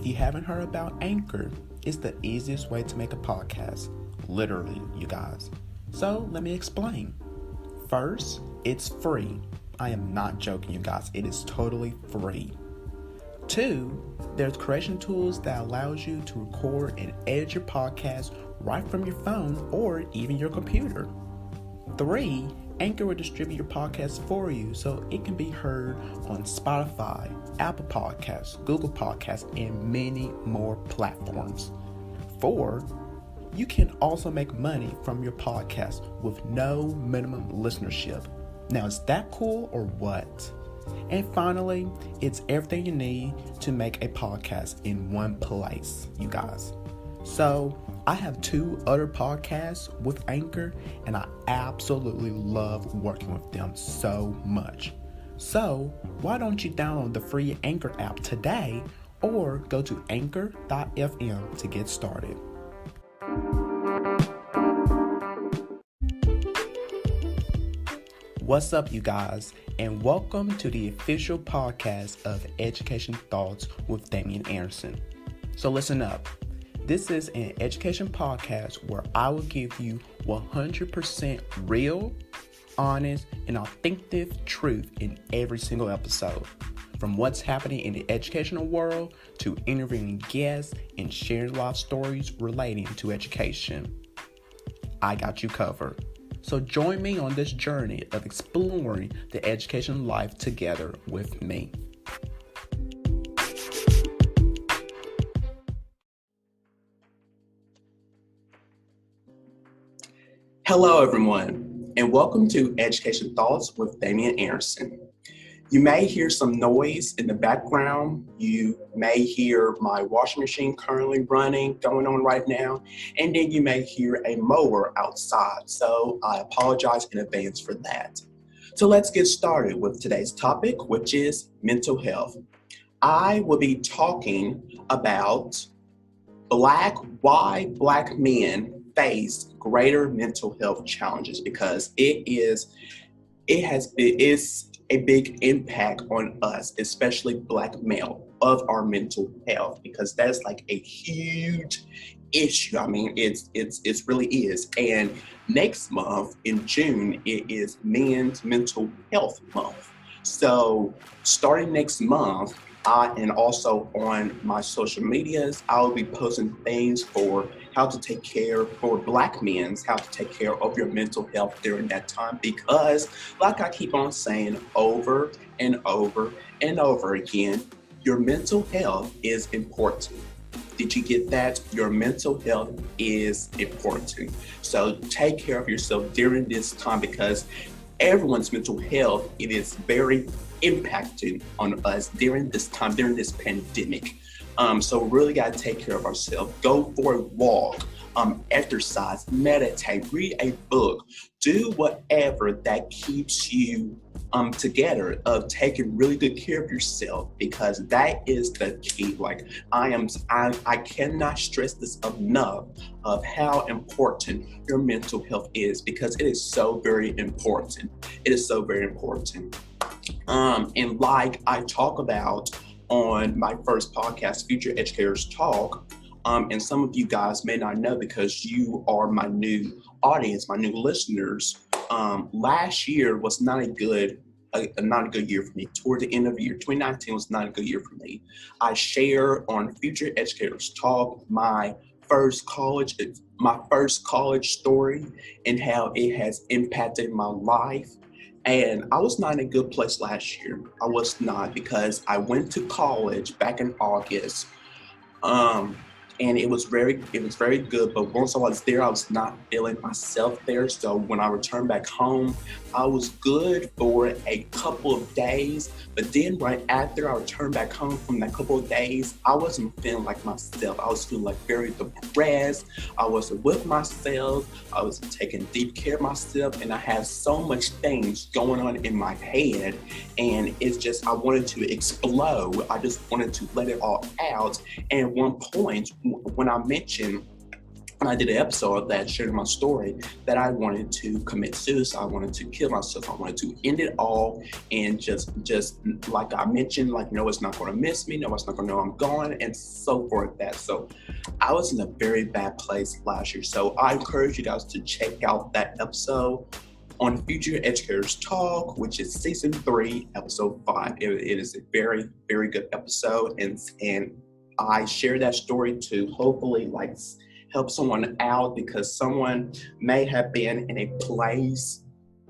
If you haven't heard about Anchor, it's the easiest way to make a podcast. Literally, you guys. So let me explain. First, it's free. I am not joking, you guys. It is totally free. 2, there's creation tools that allows you to record and edit your podcast right from your phone or even your computer. 3, Anchor will distribute your podcast for you so it can be heard on Spotify, Apple Podcasts, Google Podcasts, and many more platforms. 4, you can also make money from your podcast with no minimum listenership. Now, is that cool or what? And finally, it's everything you need to make a podcast in one place, you guys. So, I have 2 other podcasts with Anchor, and I absolutely love working with them so much. So, why don't you download the free Anchor app today or go to anchor.fm to get started. What's up, you guys, and welcome to the official podcast of Education Thoughts with Damian Anderson. So listen up. This is an education podcast where I will give you 100% real, honest, and authentic truth in every single episode. From what's happening in the educational world to interviewing guests and sharing life stories relating to education. I got you covered. So join me on this journey of exploring the education life together with me. Hello, everyone, and welcome to Education Thoughts with Damian Anderson. You may hear some noise in the background. You may hear my washing machine currently going on right now, and then you may hear a mower outside. So I apologize in advance for that. So let's get started with today's topic, which is mental health. I will be talking about why Black men face greater mental health challenges, because it's a big impact on us, especially Black male, of our mental health, because that's like a huge issue. I mean, it really is. And next month in June, it is Men's Mental Health Month. So starting next month, and also on my social medias, I'll be posting things for how to take care for Black men, how to take care of your mental health during that time, because like I keep on saying over and over and over again, your mental health is important. Did you get that? Your mental health is important. So take care of yourself during this time, because everyone's mental health, it is very impacted on us during this time, during this pandemic. So really got to take care of ourselves. Go for a walk, exercise, meditate, read a book, do whatever that keeps you together, of taking really good care of yourself, because that is the key. Like I cannot stress this enough of how important your mental health is, because it is so very important. It is so very important. And like I talk about on my first podcast, Future Educators Talk, and some of you guys may not know because you are my new audience, my new listeners. Last year was not a good year for me. Toward the end of the year, 2019 was not a good year for me. I share on Future Educators Talk my first college story and how it has impacted my life. And I was not in a good place last year. I was not, because I went to college back in August. And it was very good. But once I was there, I was not feeling myself there. So when I returned back home, I was good for a couple of days. But then right after I returned back home from that couple of days, I wasn't feeling like myself. I was feeling like very depressed. I wasn't with myself. I was taking deep care of myself. And I had so much things going on in my head. And it's just, I wanted to explode. I just wanted to let it all out. And at one point, when I mentioned I did an episode of that sharing my story that I wanted to commit suicide, I wanted to kill myself, I wanted to end it all and just like I mentioned, like no one's not gonna miss me, no one's not gonna know I'm gone, and so forth that. So I was in a very bad place last year. So I encourage you guys to check out that episode on Future Educators Talk, which is season 3, episode 5. It is a very, very good episode, and I share that story to hopefully like help someone out, because someone may have been in a place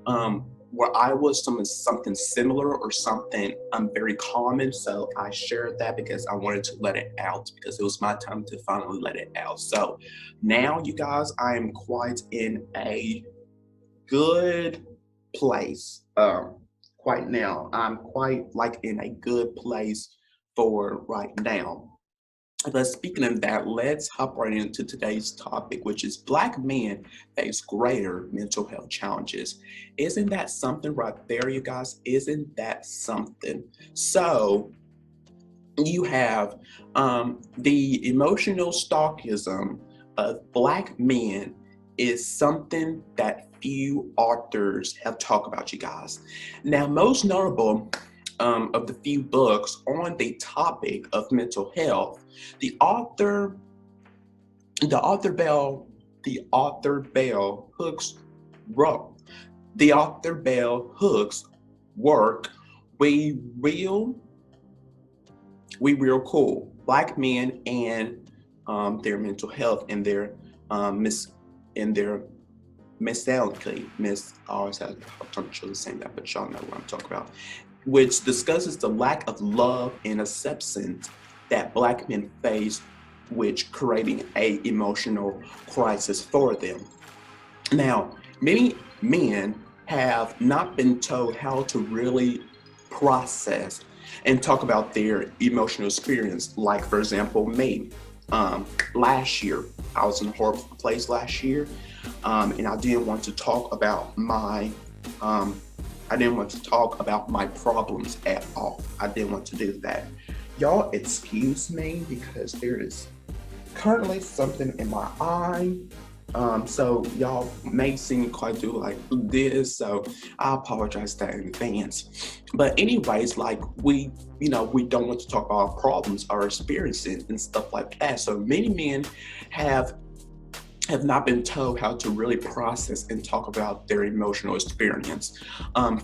where I was something similar or something very common. So I shared that because I wanted to let it out, because it was my time to finally let it out. So now, you guys, I am quite in a good place. Quite now, I'm quite like in a good place for right now. But speaking of that, let's hop right into today's topic, which is Black men face greater mental health challenges. Isn't that something right there, you guys? Isn't that something? So you have the emotional stalkism of Black men is something that few authors have talked about, you guys. Now, most notable of the few books on the topic of mental health, the author, the author Bell, the author Bell Hooks wrote, the author Bell Hooks work, we real, we real cool. Black men and their mental health and their in their missality, I always have trouble saying that, but y'all know what I'm talking about, which discusses the lack of love and acceptance that Black men face, which creating a emotional crisis for them. Now, many men have not been told how to really process and talk about their emotional experience. Like, for example, me. Last year, I was in a horrible place last year, and I didn't want to talk about my problems at all. I didn't want to do that. Y'all excuse me because there is currently something in my eye. So y'all may see me quite do like this, so I apologize that in advance. But anyways, like we don't want to talk about our problems, our experiences and stuff like that. So many men have not been told how to really process and talk about their emotional experience,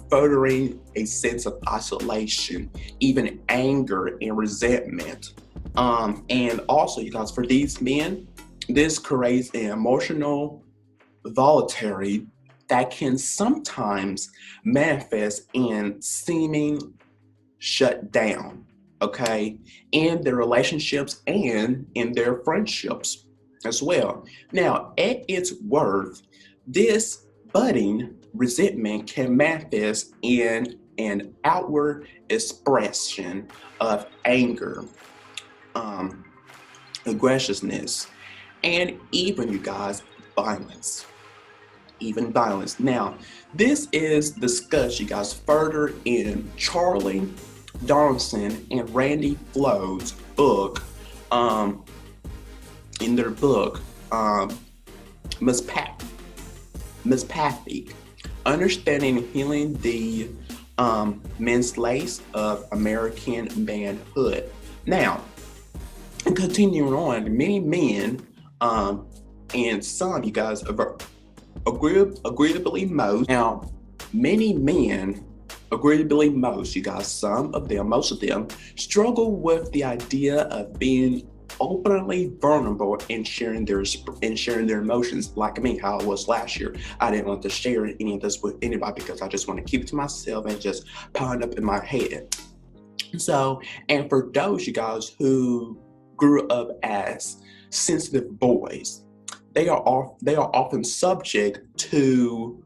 furthering a sense of isolation, even anger and resentment. And also, you guys, for these men, this creates an emotional volatility that can sometimes manifest in seeming shut down, okay, in their relationships and in their friendships as well. Now, at its worth, this budding resentment can manifest in an outward expression of anger, um, aggressiveness, and even, you guys, violence. Even violence. Now, this is discussed, you guys, further in Charlie Donaldson and Randy Flo's book, in their book, Miss Pathy, Understanding and Healing the Men's Lace of American Manhood. Now, continuing on, many men, and some, you guys, agreeably most. Now, many men, agreeably most, you guys, some of them, most of them, struggle with the idea of being openly vulnerable and sharing their emotions, like me, how I was last year. I didn't want to share any of this with anybody because I just want to keep it to myself and just pound up in my head. So, and for those, you guys, who grew up as sensitive boys, they are often subject to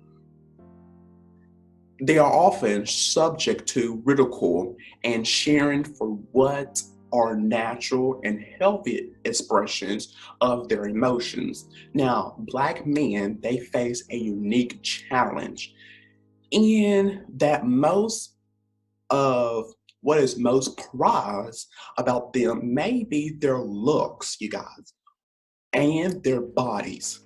ridicule and sharing for what are natural and healthy expressions of their emotions. Now, Black men, they face a unique challenge in that most of what is most prized about them may be their looks, you guys. and their bodies,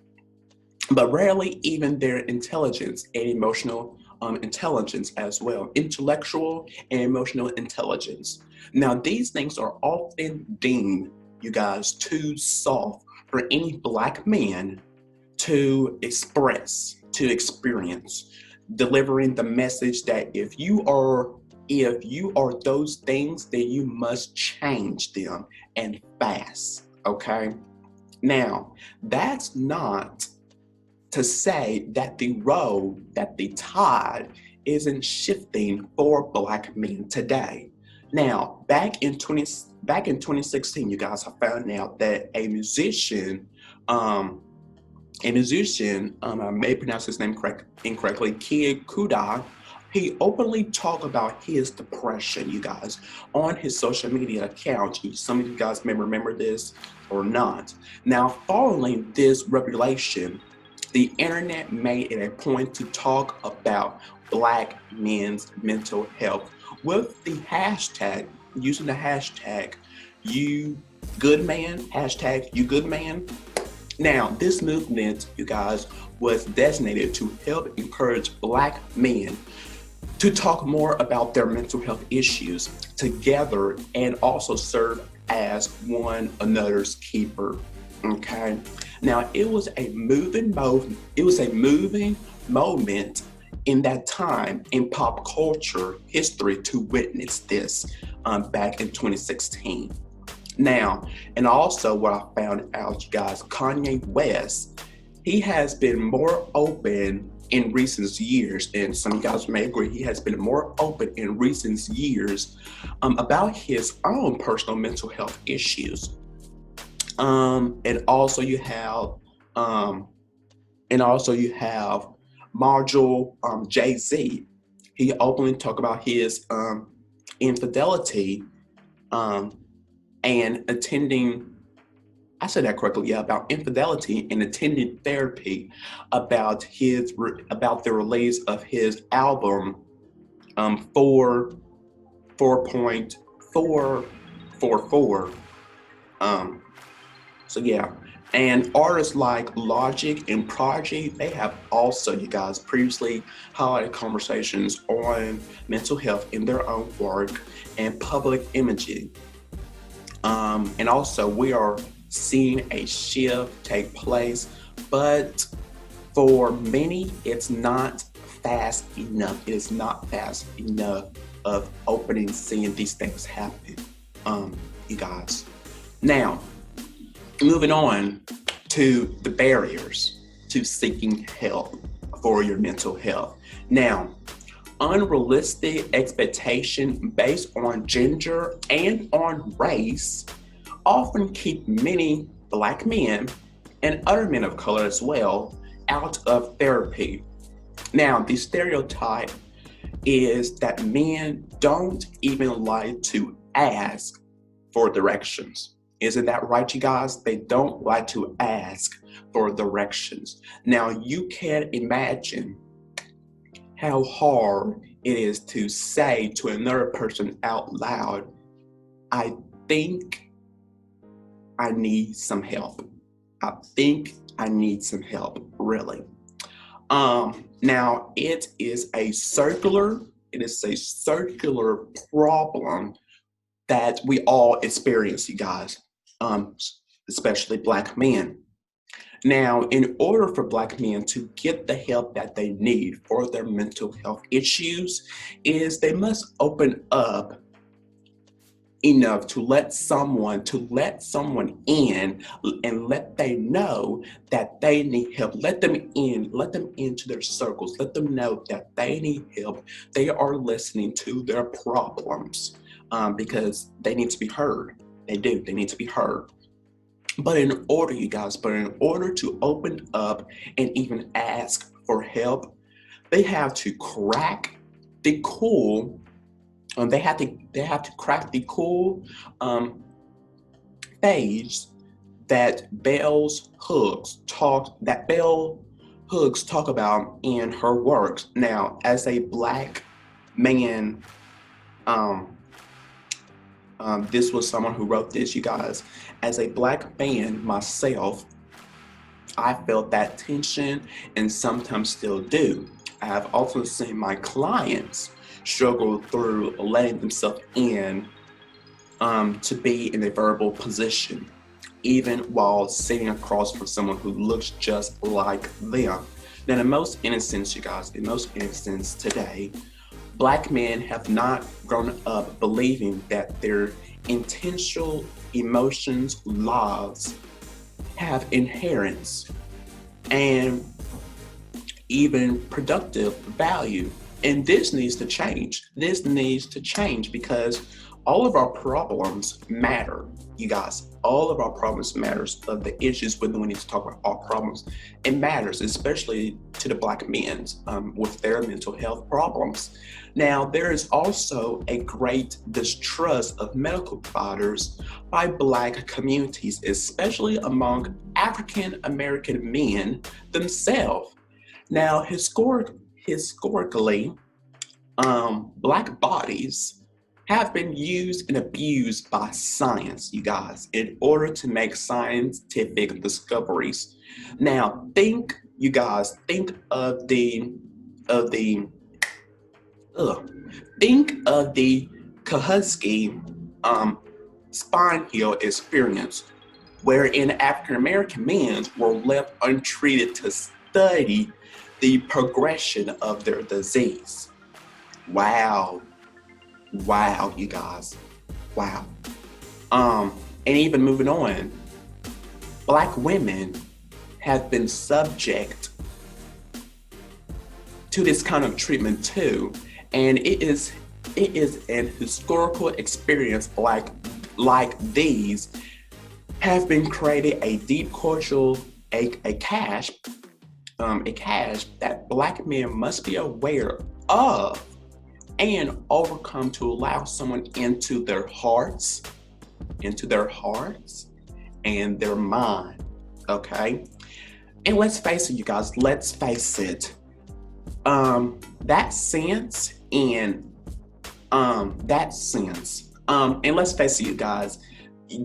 but rarely even their intelligence and emotional intelligence as well, intellectual and emotional intelligence. Now, these things are often deemed, you guys, too soft for any Black man to express, to experience, delivering the message that if you are those things, then you must change them and fast. Okay. Now, that's not to say that the road, that the tide isn't shifting for Black men today. Now, back in 2016, you guys, I found out that I may pronounce his name incorrectly, Kid Kuda, he openly talked about his depression, you guys, on his social media account. Some of you guys may remember this or not. Now, following this revelation, the internet made it a point to talk about Black men's mental health with the hashtag, using the hashtag, you good man, hashtag you good man. Now, this movement, you guys, was designated to help encourage Black men to talk more about their mental health issues together and also serve as one another's keeper. Okay. Now, it was a moving moment in that time in pop culture history to witness this back in 2016. Now, and also what I found out, you guys, Kanye West, he has been more open in recent years, and some of you guys may agree, he has been more open in recent years about his own personal mental health issues. And also you have, Marshall Jay-Z. He openly talked about his infidelity um, and attending. I said that correctly, yeah, about infidelity and attending therapy about the release of his album 4.444. Um, so yeah, and artists like Logic and Prodigy, they have also, you guys, previously highlighted conversations on mental health in their own work and public imaging. And also, we are seeing a shift take place, but for many, it's not fast enough. It is not fast enough of opening, seeing these things happen, you guys. Now, moving on to the barriers to seeking help for your mental health. Now, unrealistic expectation based on gender and on race often keep many Black men and other men of color as well out of therapy. Now, the stereotype is that men don't even like to ask for directions. Isn't that right, you guys? They don't like to ask for directions. Now, you can imagine how hard it is to say to another person out loud, I think I need some help. I think I need some help, really. Now it is a circular problem that we all experience, you guys, especially Black men. Now, in order for Black men to get the help that they need for their mental health issues, is they must open up enough to let someone in and let they know that they need help. Let them into their circles. Let them know that they need help. They are listening to their problems because they need to be heard. They need to be heard. But in order to open up and even ask for help, they have to crack the cool. They have to crack the cool phase that Bell Hooks talk about in her works. Now, as a Black man, this was someone who wrote this, you guys. As a Black man myself, I felt that tension and sometimes still do. I have also seen my clients struggle through letting themselves in to be in a verbal position, even while sitting across from someone who looks just like them. Now, in most instances, you guys, in most instances today, Black men have not grown up believing that their intentional emotions, lives have inherent and even productive value. And this needs to change. This needs to change because all of our problems matter, you guys. All of our problems matters. Of the issues, when we need to talk about our problems, it matters, especially to the Black men with their mental health problems. Now, there is also a great distrust of medical providers by Black communities, especially among African American men themselves. Now, historically, Black bodies have been used and abused by science, you guys, in order to make scientific discoveries. Now, you guys, of the, think of the Kahuski spine heel experience, wherein African American men were left untreated to study the progression of their disease. Wow, you guys, wow. And even moving on, Black women have been subject to this kind of treatment too, and it is an historical experience like these have been created a deep cultural a cache that Black men must be aware of and overcome to allow someone into their hearts and their mind. Okay, and let's face it, you guys. Let's face it. That sense and and let's face it, you guys.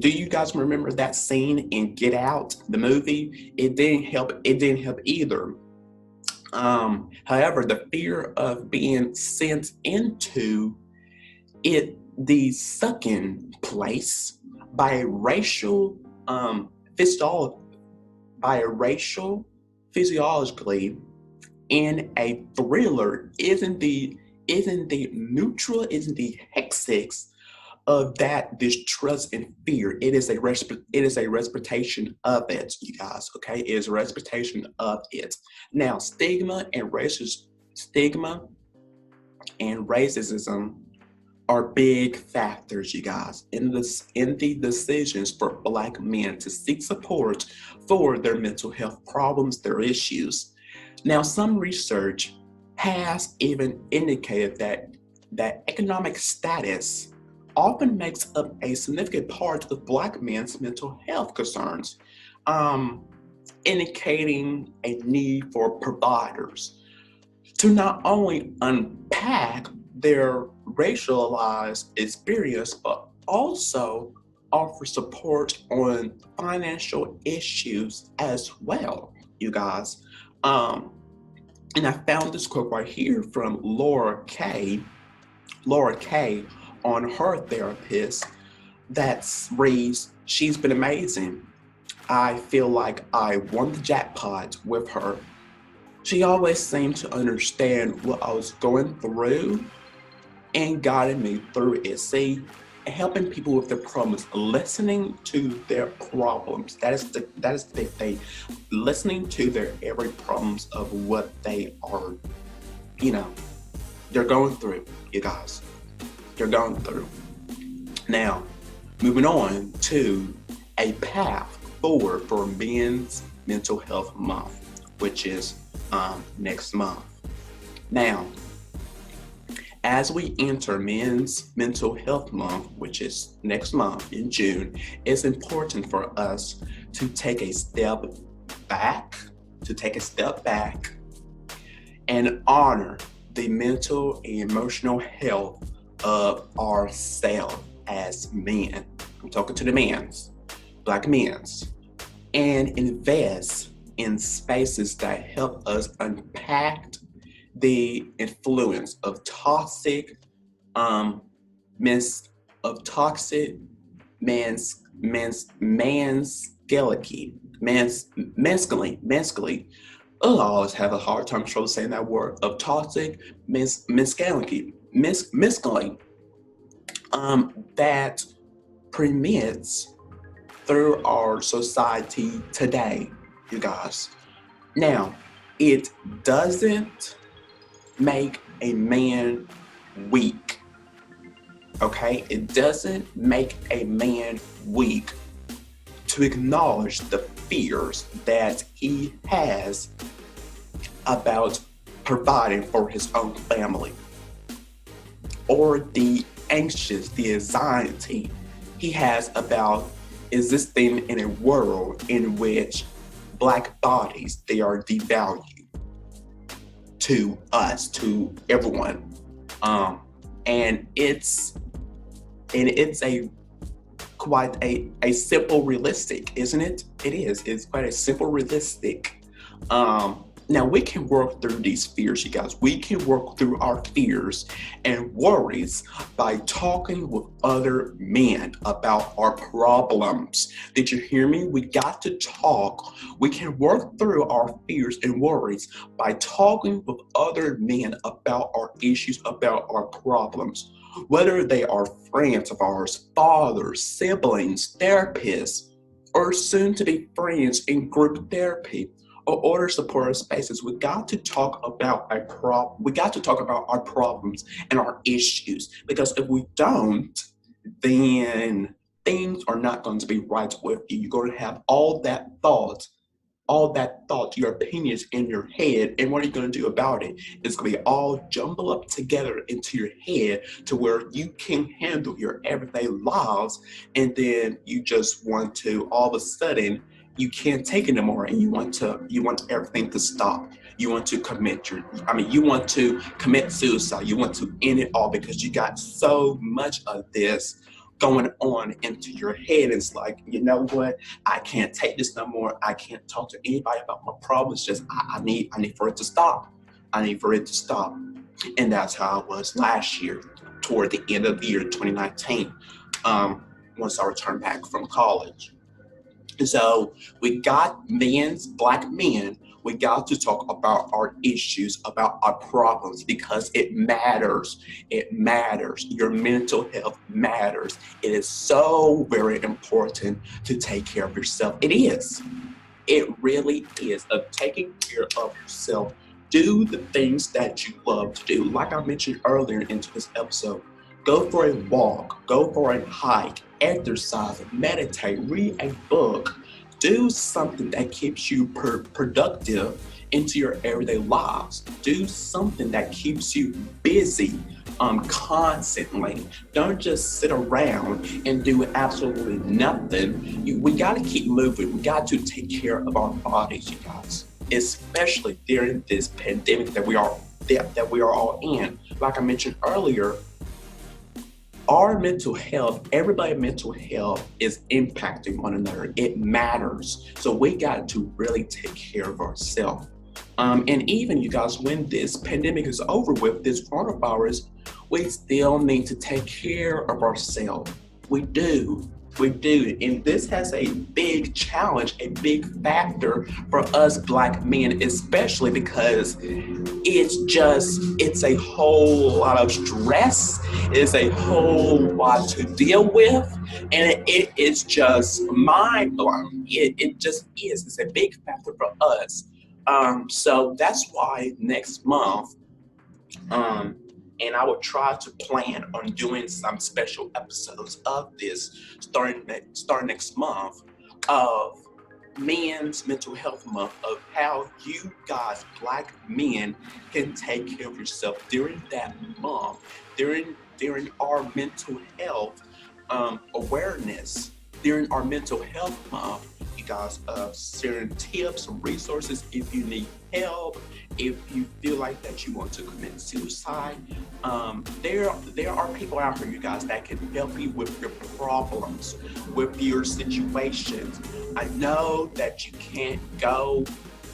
Do you guys remember that scene in Get Out, the movie? It didn't help either. However, the fear of being sent into the sucking place by a racial physiologically in a thriller isn't the hexes of that distrust and fear. It is a representation of it, you guys. Okay, it is a representation of it. Now, stigma and racism are big factors, you guys, in the decisions for Black men to seek support for their mental health problems, their issues. Now, some research has even indicated that economic status often makes up a significant part of Black men's mental health concerns, indicating a need for providers to not only unpack their racialized experience, but also offer support on financial issues as well, you guys. And I found this quote right here from Laura Kay on her therapist that reads, "She's been amazing. I feel like I won the jackpot with her. She always seemed to understand what I was going through and guided me through it." See, helping people with their problems, listening to their problems. That is the thing. Listening to their every problems of what they are, they're going through, you guys. They're going through. Now, moving on to a path forward for Men's Mental Health Month, which is next month. Now, as we enter Men's Mental Health Month, which is next month in June, it's important for us to take a step back, and honor the mental and emotional health of ourselves as men. I'm talking to the men's, Black men's, and invest in spaces that help us unpack the influence of toxic mans of toxic masculine. Oh, I always have a hard time saying that word of toxic masculine that permits through our society today, you guys. Now, it doesn't make a man weak. Okay? It doesn't make a man weak to acknowledge the fears that he has about providing for his own family, or the anxiety he has about existing in a world in which Black bodies, they are devalued to us, to everyone. And it's a quite a simple realistic, isn't it? It is. It's quite a simple realistic. Now we can work through these fears, you guys. We can work through our fears and worries by talking with other men about our problems. Did you hear me? We got to talk. We can work through our fears and worries by talking with other men about our issues, about our problems. Whether they are friends of ours, fathers, siblings, therapists, or soon to be friends in group therapy or other supportive spaces, we got to talk about we got to talk about our problems and our issues, because if we don't, then things are not going to be right with you. You're going to have all that thought, your opinions in your head, and what are you going to do about it? It's going to be all jumbled up together into your head to where you can handle your everyday lives, and then you just want to, all of a sudden, you can't take it anymore, and you want everything to stop. You want to commit suicide. You want to end it all because you got so much of this going on into your head. It's like, you know what? I can't take this no more. I can't talk to anybody about my problems. Just I need for it to stop. I need for it to stop. And that's how I was last year, toward the end of the year 2019, once I returned back from college. So we got Black men, we got to talk about our issues, about our problems, because it matters. It matters. Your mental health matters. It is so very important to take care of yourself. It is. It really is, of taking care of yourself. Do the things that you love to do. Like I mentioned earlier into this episode, go for a walk, go for a hike, exercise, meditate, read a book. Do something that keeps you productive into your everyday lives. Do something that keeps you busy constantly. Don't just sit around and do absolutely nothing. We got to keep moving. We got to take care of our bodies, you guys, especially during this pandemic that we are all in. Like I mentioned earlier, our mental health, everybody's mental health is impacting one another. It matters. So we got to really take care of ourselves. And even, you guys, when this pandemic is over with, this coronavirus, we still need to take care of ourselves. We do. And this has a big challenge, a big factor for us Black men, especially because it's a whole lot of stress. It's a whole lot to deal with. And it is just mind blowing. It just is. It's a big factor for us. So that's why next month, and I will try to plan on doing some special episodes of this starting next month, of Men's Mental Health Month, of how you guys, Black men, can take care of yourself during that month, during our mental health awareness, during our mental health month. You guys, certain tips and resources if you need help, if you feel like that you want to commit suicide. There are people out here, you guys, that can help you with your problems, with your situations. I know that you can't go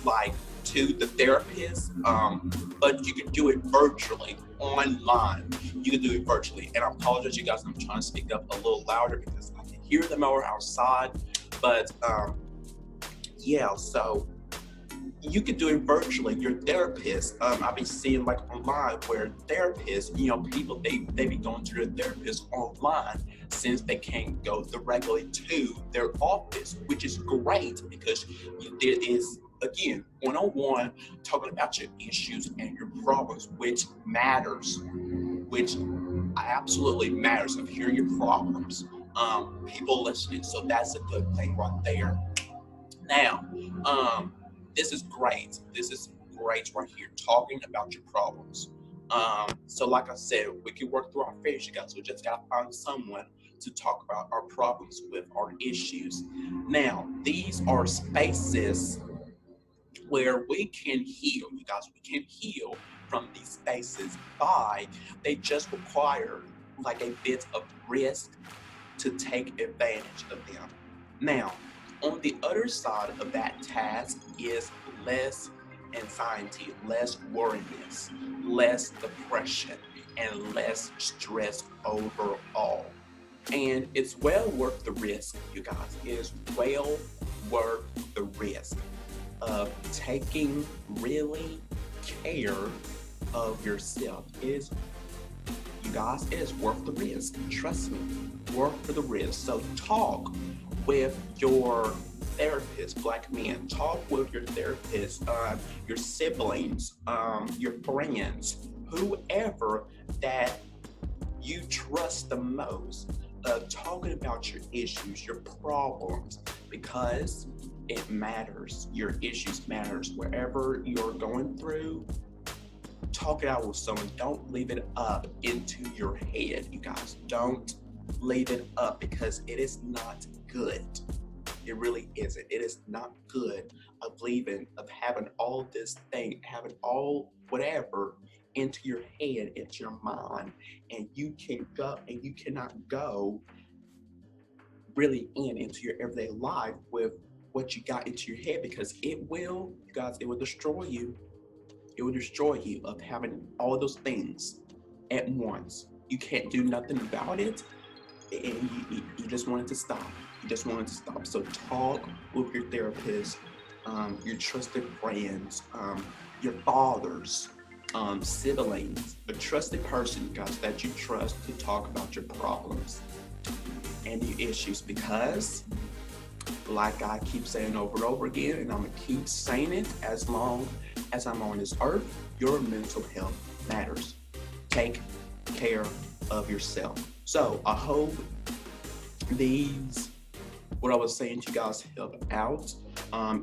like to the therapist, but you can do it virtually online. You can do it virtually. And I apologize, you guys, I'm trying to speak up a little louder because I can hear them over outside. But yeah, so you can do it virtually. Your therapist, I've been seeing like online where therapists, people they be going to their therapist online since they can't go directly to their office, which is great because there is again one-on-one talking about your issues and your problems, which matters, which absolutely matters of hearing your problems. People listening, so that's a good thing right there. Now, this is great. This is great right here, talking about your problems. So like I said, we can work through our fears, you guys. We just gotta find someone to talk about our problems with, our issues. Now, these are spaces where we can heal, you guys. We can heal from these spaces by, they just require like a bit of risk to take advantage of them. Now, on the other side of that task is less anxiety, less worriness, less depression, and less stress overall. And it's well worth the risk, you guys. It is well worth the risk of taking really care of yourself. You guys, it is worth the risk. Trust me, worth for the risk. So talk with your therapist, Black men. Talk with your therapist, your siblings, your friends, whoever that you trust the most. Talking about your issues, your problems, because it matters. Your issues matters. Wherever you're going through, talk it out with someone. Don't leave it up into your head, you guys. Don't leave it up because it is not good. It really isn't. It is not good of having all this thing, having all whatever into your head, into your mind, and you can go and you cannot go really into your everyday life with what you got into your head, because it will, you guys, it will destroy you. It will destroy you of having all those things at once. You can't do nothing about it, and you just want it to stop. You just want it to stop. So talk with your therapist, your trusted friends, your fathers, siblings, a trusted person, guys, that you trust to talk about your problems and your issues, because like I keep saying over and over again, and I'm gonna keep saying it as long as I'm on this earth, your mental health matters. Take care of yourself. So I hope what I was saying to you guys help out.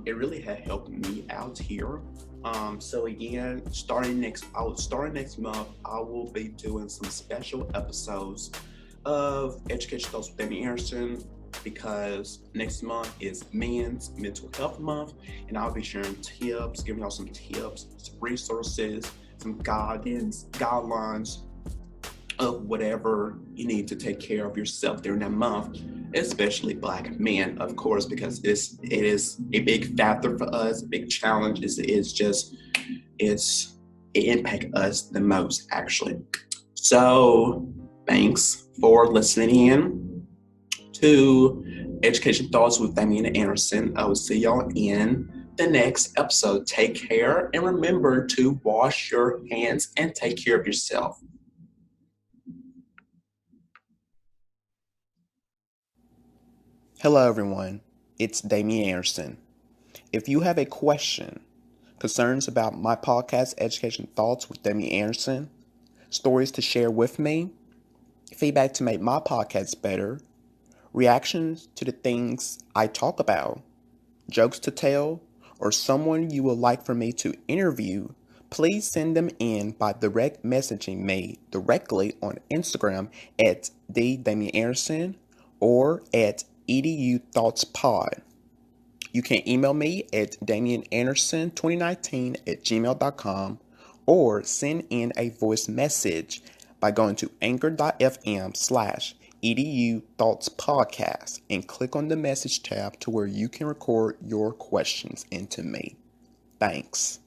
It really had helped me out here. So again, starting next month, I will be doing some special episodes of Education Thoughts with Damian Anderson, because next month is Men's Mental Health Month, and I'll be sharing tips, giving y'all some tips, some resources, some guidelines of whatever you need to take care of yourself during that month, especially Black men, of course, because it is a big factor for us, a big challenge. It impacts us the most, actually. So thanks for listening in to Education Thoughts with Damian Anderson. I will see y'all in the next episode. Take care, and remember to wash your hands and take care of yourself. Hello, everyone. It's Damian Anderson. If you have a question, concerns about my podcast, Education Thoughts with Damian Anderson, stories to share with me, feedback to make my podcast better, reactions to the things I talk about, jokes to tell, or someone you would like for me to interview, please send them in by direct messaging me directly on Instagram at @DamianAnderson or at EduThoughtsPod. You can email me at DamianAnderson2019@gmail.com or send in a voice message by going to anchor.fm/EduThoughtsPodcast and click on the message tab to where you can record your questions into me. Thanks.